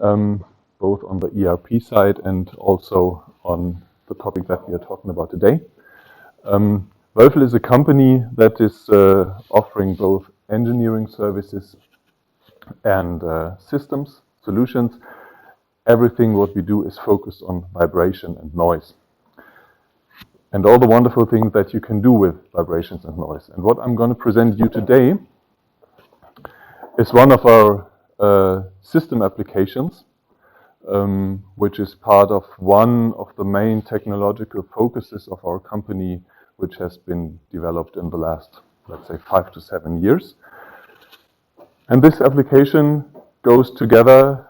both on the ERP side and also on the topic that we are talking about today. Wölfel is a company that is offering both engineering services and systems, solutions. Everything what we do is focused on vibration and noise. And all the wonderful things that you can do with vibrations and noise. And what I'm going to present you today is one of our system applications, which is part of one of the main technological focuses of our company, which has been developed in the last, let's say, 5 to 7 years. And this application goes together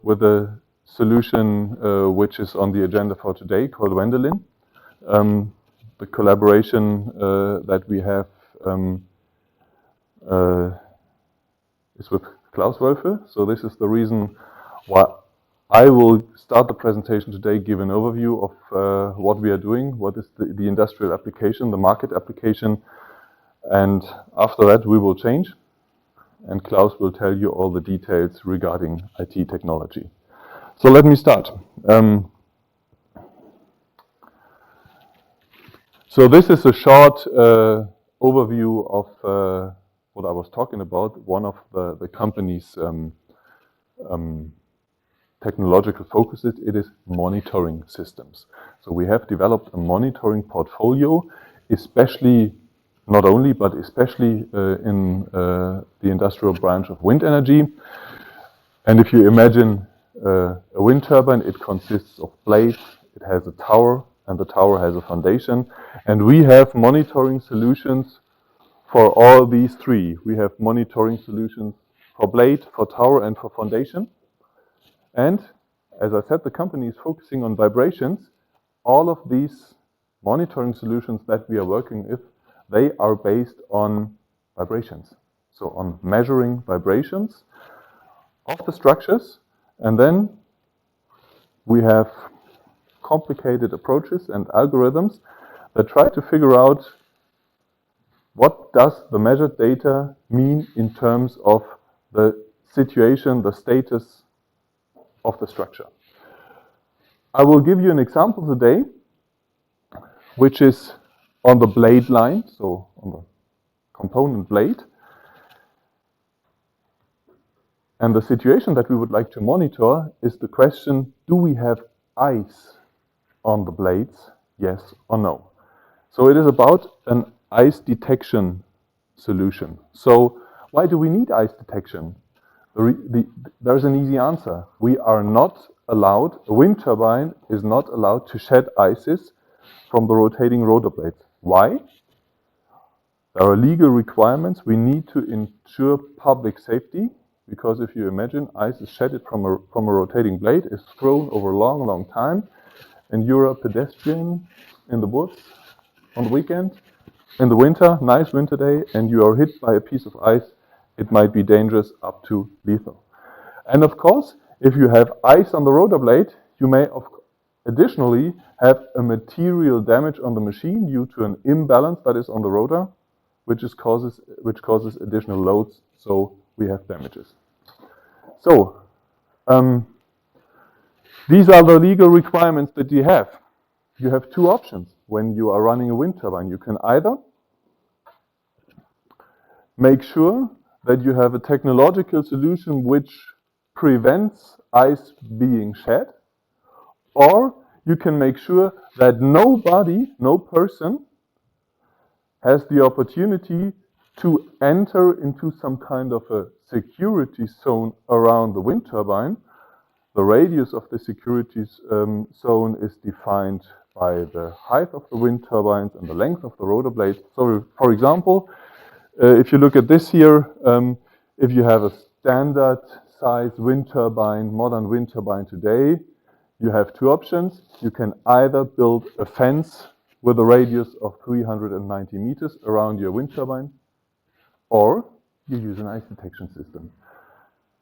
with a solution which is on the agenda for today called Wendelin. The collaboration that we have is with Klaus Wölfel. So this is the reason why I will start the presentation today, give an overview of what we are doing, what is the industrial application, the market application, and after that we will change, and Klaus will tell you all the details regarding IT technology. So let me start. So this is a short overview of what I was talking about, one of the company's technological focuses. It is monitoring systems. So we have developed a monitoring portfolio, especially, not only, but especially in the industrial branch of wind energy. And if you imagine a wind turbine, it consists of blades, it has a tower, and the tower has a foundation. And we have monitoring solutions for all these three. We have monitoring solutions for blade, for tower, and for foundation. And as I said, the company is focusing on vibrations. All of these monitoring solutions that we are working with, they are based on vibrations. So on measuring vibrations of the structures. And then we have complicated approaches and algorithms that try to figure out what does the measured data mean in terms of the situation, the status of the structure. I will give you an example today, which is on the blade line, so on the component blade. And the situation that we would like to monitor is the question, do we have ice on the blades, yes or no? So it is about an ice detection solution. So why do we need ice detection? There's an easy answer. We are not allowed, a wind turbine is not allowed to shed ices from the rotating rotor blades. Why? There are legal requirements. We need to ensure public safety, because if you imagine ice is shedded from a rotating blade, is thrown over a long, long time, and you're a pedestrian in the woods on the weekend, in the winter, nice winter day, and you are hit by a piece of ice, it might be dangerous up to lethal. And of course, if you have ice on the rotor blade, you may additionally have a material damage on the machine due to an imbalance that is on the rotor, which causes additional loads, so we have damages. So, these are the legal requirements that you have. You have two options when you are running a wind turbine. You can either make sure that you have a technological solution which prevents ice being shed, or you can make sure that nobody, no person, has the opportunity to enter into some kind of a security zone around the wind turbine. The radius of the security zone is defined by the height of the wind turbines and the length of the rotor blades. So, for example, if you look at this here, if you have a standard size wind turbine, modern wind turbine today, you have two options. You can either build a fence with a radius of 390 meters around your wind turbine, or you use an ice detection system.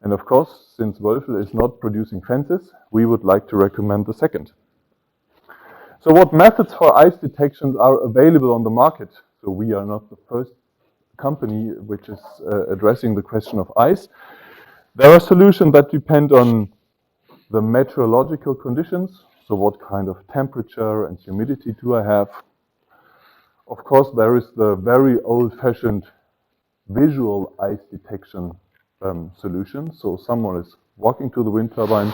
And of course, since Wölfel is not producing fences, we would like to recommend the second. So what methods for ice detections are available on the market? So we are not the first company which is addressing the question of ice. There are solutions that depend on the meteorological conditions. So what kind of temperature and humidity do I have? Of course, there is the very old-fashioned visual ice detection solution. So someone is walking to the wind turbine,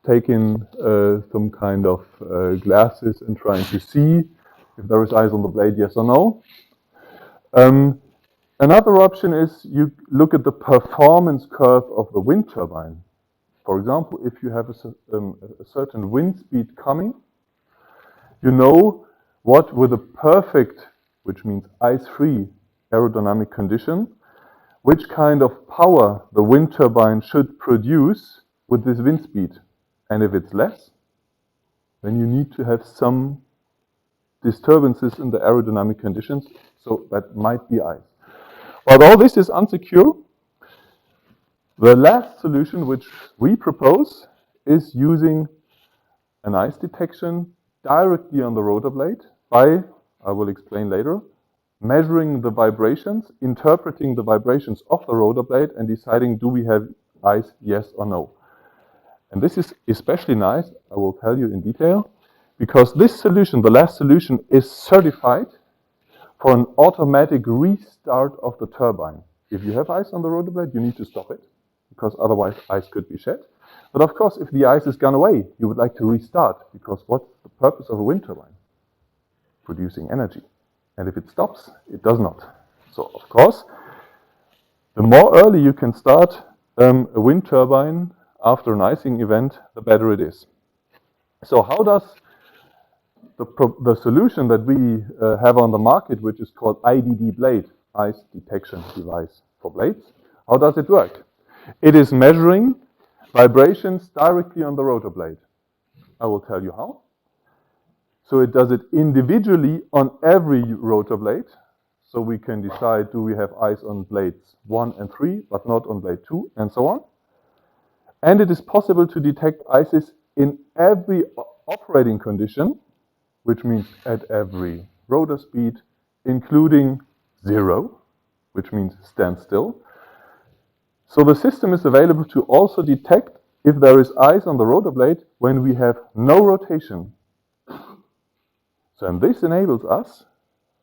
taking some kind of glasses and trying to see if there is ice on the blade, yes or no. Another option is you look at the performance curve of the wind turbine. For example, if you have a certain wind speed coming, you know what with a perfect, which means ice-free aerodynamic condition, which kind of power the wind turbine should produce with this wind speed. And if it's less, then you need to have some disturbances in the aerodynamic conditions, so that might be ice. But all this is unsecure. The last solution which we propose is using an ice detection directly on the rotor blade by, I will explain later, measuring the vibrations, interpreting the vibrations of the rotor blade and deciding do we have ice, yes or no. And this is especially nice, I will tell you in detail, because this solution, the last solution, is certified for an automatic restart of the turbine. If you have ice on the rotor blade, you need to stop it, because otherwise ice could be shed. But of course, if the ice has gone away, you would like to restart, because what's the purpose of a wind turbine? Producing energy. And if it stops, it does not. So of course, the more early you can start a wind turbine after an icing event, the better it is. So how does the solution that we have on the market, which is called IDD blade, ice detection device for blades, how does it work? It is measuring vibrations directly on the rotor blade. I will tell you how. So it does it individually on every rotor blade. So we can decide, do we have ice on blades 1 and 3, but not on blade 2, and so on. And it is possible to detect ices in every operating condition, which means at every rotor speed, including 0, which means standstill. So the system is available to also detect if there is ice on the rotor blade when we have no rotation. So and this enables us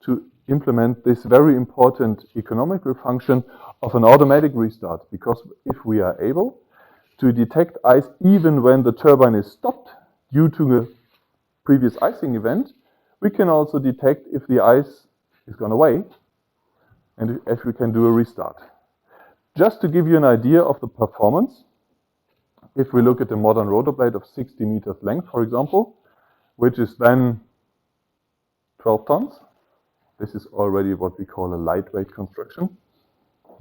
to implement this very important economical function of an automatic restart, because if we are able to detect ice even when the turbine is stopped due to a previous icing event, we can also detect if the ice is gone away and if we can do a restart. Just to give you an idea of the performance, if we look at a modern rotor blade of 60 meters length, for example, which is then 12 tons, this is already what we call a lightweight construction.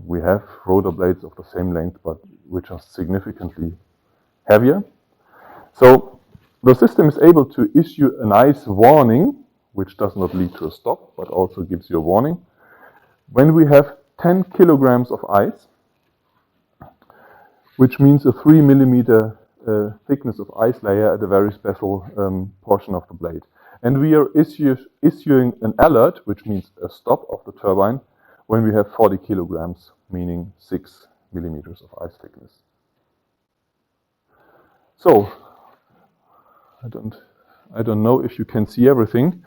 We have rotor blades of the same length, but which are significantly heavier. So the system is able to issue a nice warning, which does not lead to a stop, but also gives you a warning. When we have 10 kilograms of ice, which means a 3 millimeter thickness of ice layer at a very special portion of the blade. And we are issuing an alert, which means a stop of the turbine, when we have 40 kilograms, meaning 6 millimeters of ice thickness. So, I don't know if you can see everything,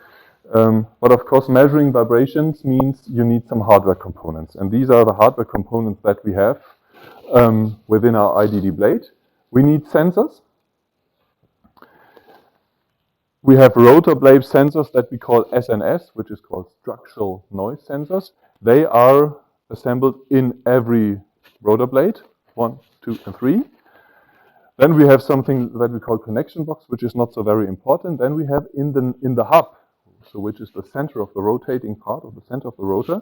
but of course measuring vibrations means you need some hardware components. And these are the hardware components that we have within our IDD blade. We need sensors. We have rotor blade sensors that we call SNS, which is called structural noise sensors. They are assembled in every rotor blade, 1, 2, and 3. Then we have something that we call connection box, which is not so very important. Then we have in the hub, so which is the center of the rotating part of the center of the rotor,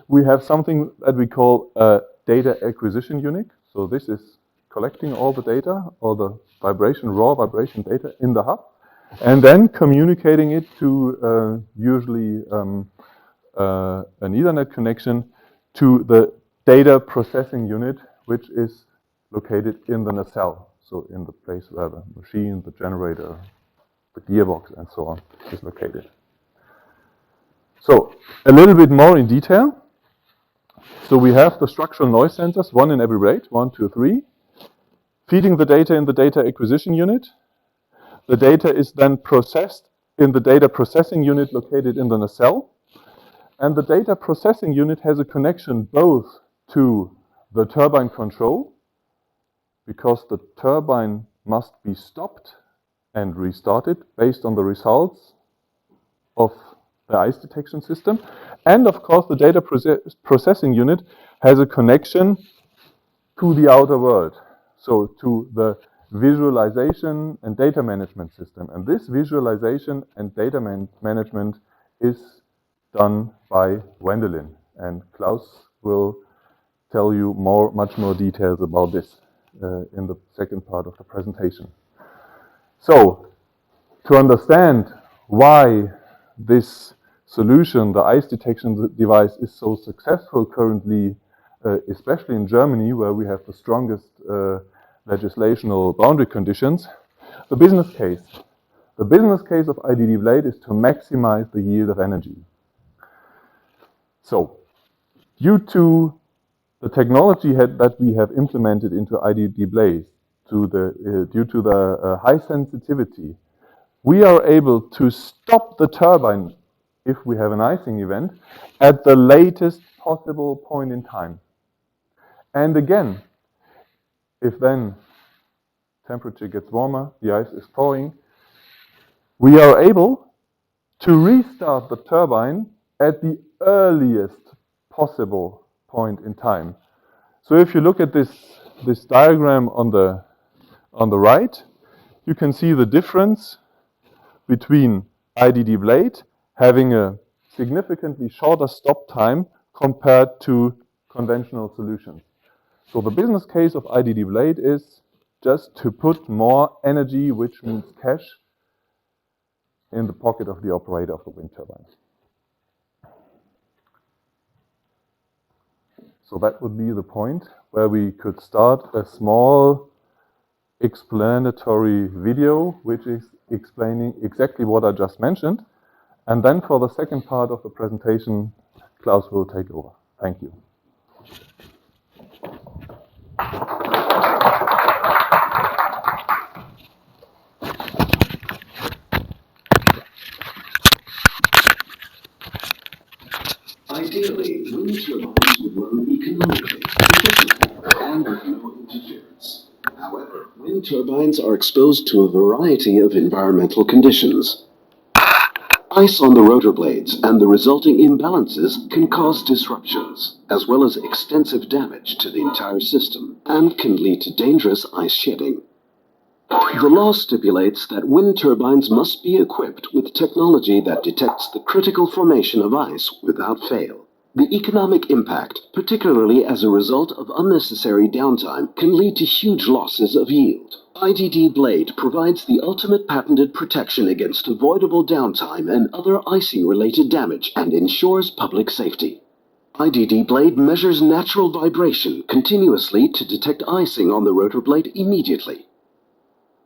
we have something that we call a data acquisition unit. So this is collecting all the data, all the raw vibration data in the hub, and then communicating it to usually an Ethernet connection to the data processing unit, which is located in the nacelle, so in the place where the machine, the generator, the gearbox, and so on is located. So a little bit more in detail. So we have the structural noise sensors, one in every blade, 1, 2, 3. feeding the data in the data acquisition unit. The data is then processed in the data processing unit located in the nacelle. And the data processing unit has a connection both to the turbine control, because the turbine must be stopped and restarted based on the results of the ice detection system. And of course, the data processing unit has a connection to the outer world, so to the visualization and data management system. And this visualization and data management is done by Wendelin. And Klaus will tell you much more details about this in the second part of the presentation. So, to understand why this solution, the ice detection device, is so successful currently, especially in Germany, where we have the strongest legislational boundary conditions, the business case. The business case of IDD Blade is to maximize the yield of energy. So, due to the technology that we have implemented into IDD Blade, due to the high sensitivity, we are able to stop the turbine if we have an icing event at the latest possible point in time. And again, if then temperature gets warmer, the ice is thawing, we are able to restart the turbine at the earliest possible point in time. So if you look at this diagram on the right, you can see the difference between IDD Blade having a significantly shorter stop time compared to conventional solutions. So the business case of IDD Blade is just to put more energy, which means cash, in the pocket of the operator of the wind turbine. So that would be the point where we could start a small explanatory video, which is explaining exactly what I just mentioned. And then for the second part of the presentation, Klaus will take over. Thank you. Ideally, wind turbines would run economically, efficiently, and with no interference. However, wind turbines are exposed to a variety of environmental conditions. Ice on the rotor blades and the resulting imbalances can cause disruptions, as well as extensive damage to the entire system, and can lead to dangerous ice shedding. The law stipulates that wind turbines must be equipped with technology that detects the critical formation of ice without fail. The economic impact, particularly as a result of unnecessary downtime, can lead to huge losses of yield. IDD Blade provides the ultimate patented protection against avoidable downtime and other icing-related damage and ensures public safety. IDD Blade measures natural vibration continuously to detect icing on the rotor blade immediately.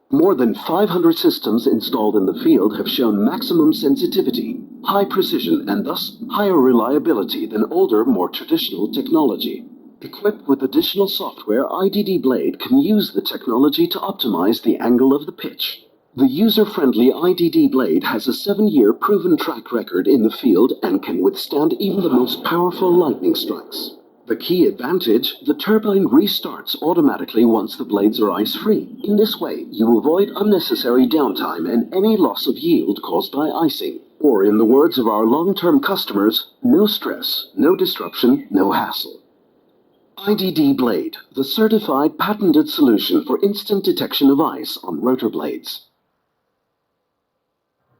More than 500 systems installed in the field have shown maximum sensitivity, high precision, and thus higher reliability than older, more traditional technology. Equipped with additional software, IDD Blade can use the technology to optimize the angle of the pitch. The user-friendly IDD Blade has a 7-year proven track record in the field and can withstand even the most powerful lightning strikes. The key advantage, the turbine restarts automatically once the blades are ice-free. In this way, you avoid unnecessary downtime and any loss of yield caused by icing. Or in the words of our long-term customers, no stress, no disruption, no hassle. IDD Blade, the certified patented solution for instant detection of ice on rotor blades.